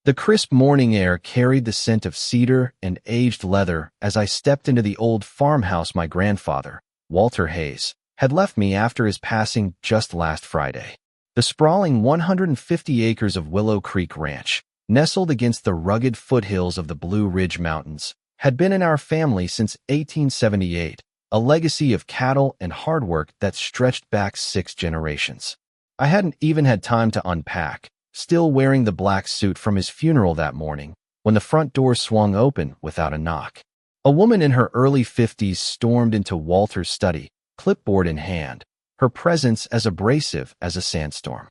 The crisp morning air carried the scent of cedar and aged leather as I stepped into the old farmhouse my grandfather, Walter Hayes, had left me after his passing just last Friday. The sprawling 150 acres of Willow Creek Ranch, nestled against the rugged foothills of the Blue Ridge Mountains, had been in our family since 1878, a legacy of cattle and hard work that stretched back 6 generations. I hadn't even had time to unpack, still wearing the black suit from his funeral that morning, when the front door swung open without a knock. A woman in her early 50s stormed into Walter's study, clipboard in hand, her presence as abrasive as a sandstorm.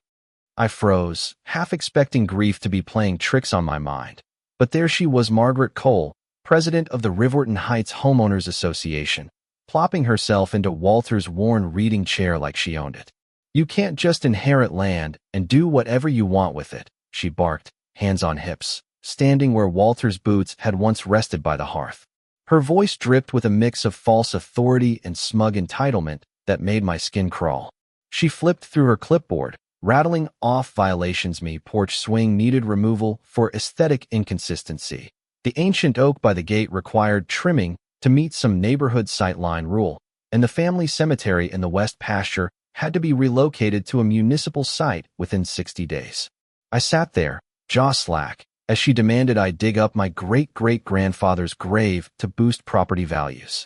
I froze, half expecting grief to be playing tricks on my mind. But there she was, Margaret Cole, president of the Riverton Heights Homeowners Association, plopping herself into Walter's worn reading chair like she owned it. "You can't just inherit land and do whatever you want with it," she barked, hands on hips, standing where Walter's boots had once rested by the hearth. Her voice dripped with a mix of false authority and smug entitlement that made my skin crawl. She flipped through her clipboard, rattling off violations. Porch swing needed removal for aesthetic inconsistency. The ancient oak by the gate required trimming to meet some neighborhood sightline rule, and the family cemetery in the west pasture had to be relocated to a municipal site within 60 days. I sat there, jaw slack, as she demanded I dig up my great-great-grandfather's grave to boost property values.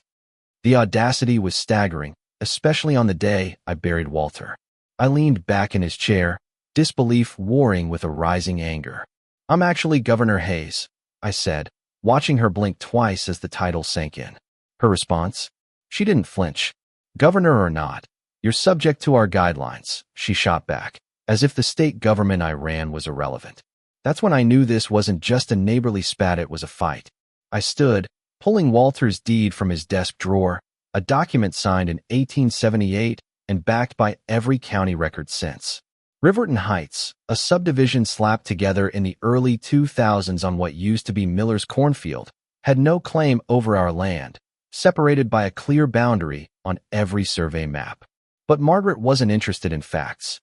The audacity was staggering, especially on the day I buried Walter. I leaned back in his chair, disbelief warring with a rising anger. "I'm actually Governor Hayes," I said, watching her blink twice as the title sank in. Her response? She didn't flinch. "Governor or not, you're subject to our guidelines," she shot back, as if the state government I ran was irrelevant. That's when I knew this wasn't just a neighborly spat, it was a fight. I stood, pulling Walter's deed from his desk drawer, a document signed in 1878 and backed by every county record since. Riverton Heights, a subdivision slapped together in the early 2000s on what used to be Miller's cornfield, had no claim over our land, separated by a clear boundary on every survey map. But Margaret wasn't interested in facts.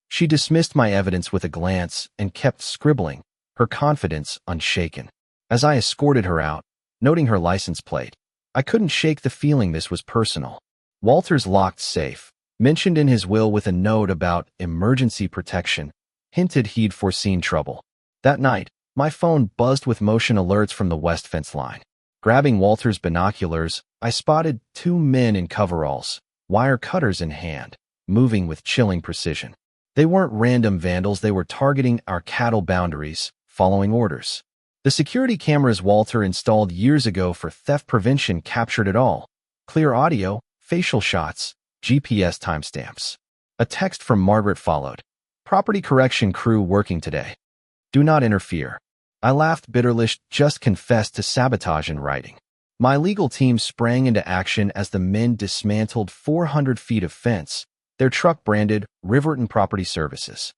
She dismissed my evidence with a glance and kept scribbling, her confidence unshaken. As I escorted her out, noting her license plate, I couldn't shake the feeling this was personal. Walter's locked safe, mentioned in his will with a note about emergency protection, hinted he'd foreseen trouble. That night, my phone buzzed with motion alerts from the west fence line. Grabbing Walter's binoculars, I spotted 2 men in coveralls, wire cutters in hand, moving with chilling precision. They weren't random vandals, they were targeting our cattle boundaries, following orders. The security cameras Walter installed years ago for theft prevention captured it all. Clear audio, facial shots, GPS timestamps. A text from Margaret followed. "Property correction crew working today. Do not interfere." I laughed bitterly, just confessed to sabotage in writing. My legal team sprang into action as the men dismantled 400 feet of fence, their truck branded Riverton Property Services.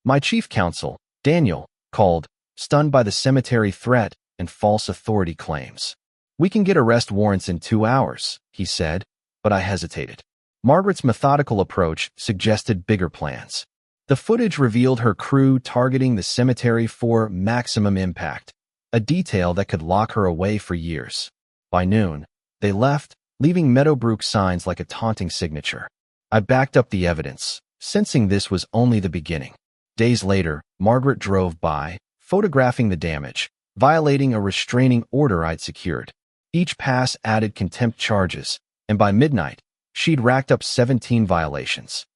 My chief counsel, Daniel, called, stunned by the cemetery threat and false authority claims. "We can get arrest warrants in 2 hours," he said, but I hesitated. Margaret's methodical approach suggested bigger plans. The footage revealed her crew targeting the cemetery for maximum impact, a detail that could lock her away for years. By noon, they left, leaving Meadowbrook signs like a taunting signature. I backed up the evidence, sensing this was only the beginning. Days later, Margaret drove by, photographing the damage, violating a restraining order I'd secured. Each pass added contempt charges, and by midnight, she'd racked up 17 violations.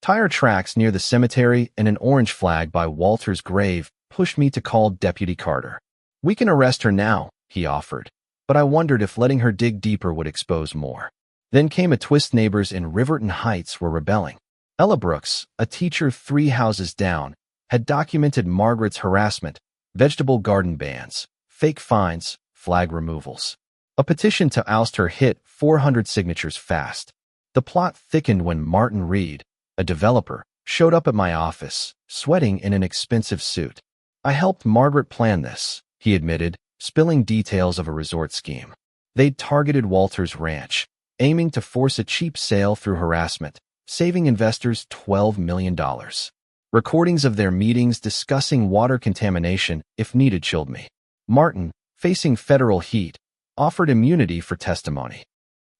Tire tracks near the cemetery and an orange flag by Walter's grave pushed me to call Deputy Carter. "We can arrest her now," he offered, but I wondered if letting her dig deeper would expose more. Then came a twist. Neighbors in Riverton Heights were rebelling. Ella Brooks, a teacher 3 houses down, had documented Margaret's harassment, vegetable garden bans, fake fines, flag removals. A petition to oust her hit 400 signatures fast. The plot thickened when Martin Reed, a developer, showed up at my office, sweating in an expensive suit. "I helped Margaret plan this," he admitted, spilling details of a resort scheme. They'd targeted Walter's ranch, aiming to force a cheap sale through harassment, saving investors $12 million. Recordings of their meetings discussing water contamination, if needed, chilled me. Martin, facing federal heat, offered immunity for testimony.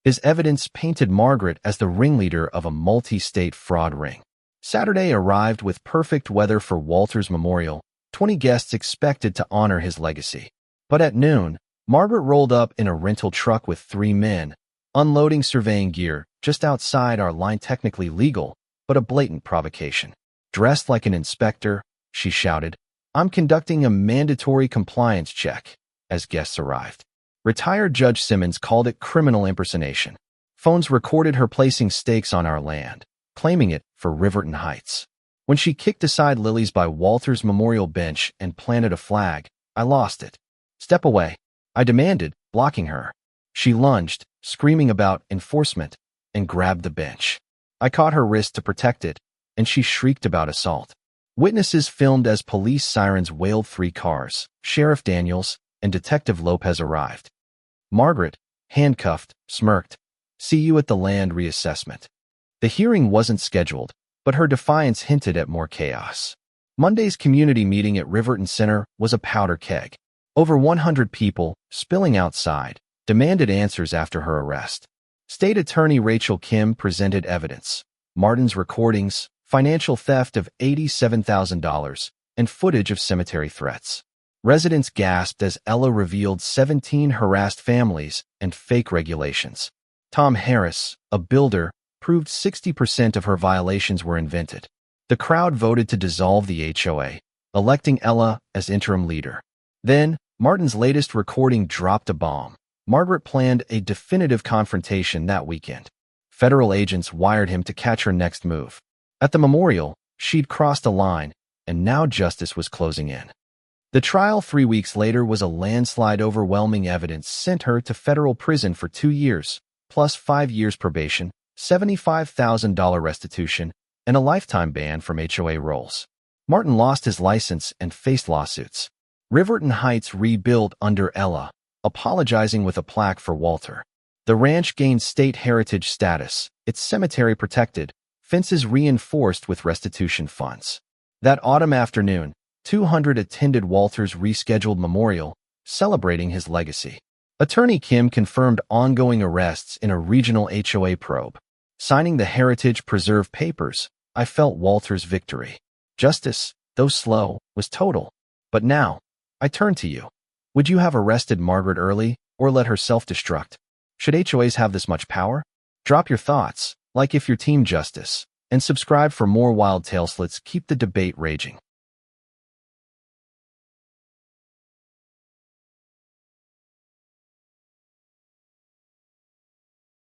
His evidence painted Margaret as the ringleader of a multi-state fraud ring. Saturday arrived with perfect weather for Walter's memorial, 20 guests expected to honor his legacy. But at noon, Margaret rolled up in a rental truck with 3 men, unloading surveying gear just outside our line. Technically legal, but a blatant provocation. Dressed like an inspector, she shouted, "I'm conducting a mandatory compliance check," as guests arrived. Retired Judge Simmons called it criminal impersonation. Phones recorded her placing stakes on our land, claiming it for Riverton Heights. When she kicked aside lilies by Walter's memorial bench and planted a flag, I lost it. "Step away," I demanded, blocking her. She lunged, screaming about enforcement, and grabbed the bench. I caught her wrist to protect it, and she shrieked about assault. Witnesses filmed as police sirens wailed. 3 cars, Sheriff Daniels and Detective Lopez arrived. Margaret, handcuffed, smirked. "See you at the land reassessment." The hearing wasn't scheduled, but her defiance hinted at more chaos. Monday's community meeting at Riverton Center was a powder keg. Over 100 people, spilling outside, demanded answers after her arrest. State Attorney Rachel Kim presented evidence: Martin's recordings, financial theft of $87,000, and footage of cemetery threats. Residents gasped as Ella revealed 17 harassed families and fake regulations. Tom Harris, a builder, proved 60% of her violations were invented. The crowd voted to dissolve the HOA, electing Ella as interim leader. Then, Martin's latest recording dropped a bomb. Margaret planned a definitive confrontation that weekend. Federal agents wired him to catch her next move. At the memorial, she'd crossed a line, and now justice was closing in. The trial 3 weeks later was a landslide. Overwhelming evidence sent her to federal prison for 2 years, plus 5 years probation, $75,000 restitution, and a lifetime ban from HOA rolls. Martin lost his license and faced lawsuits. Riverton Heights rebuilt under Ella, apologizing with a plaque for Walter. The ranch gained state heritage status, its cemetery protected, fences reinforced with restitution funds. That autumn afternoon, 200 attended Walter's rescheduled memorial, celebrating his legacy. Attorney Kim confirmed ongoing arrests in a regional HOA probe. Signing the Heritage Preserve papers, I felt Walter's victory. Justice, though slow, was total. But now, I turn to you. Would you have arrested Margaret early or let her self-destruct? Should HOAs have this much power? Drop your thoughts, like if you're Team Justice, and subscribe for more wild tales. Let's keep the debate raging.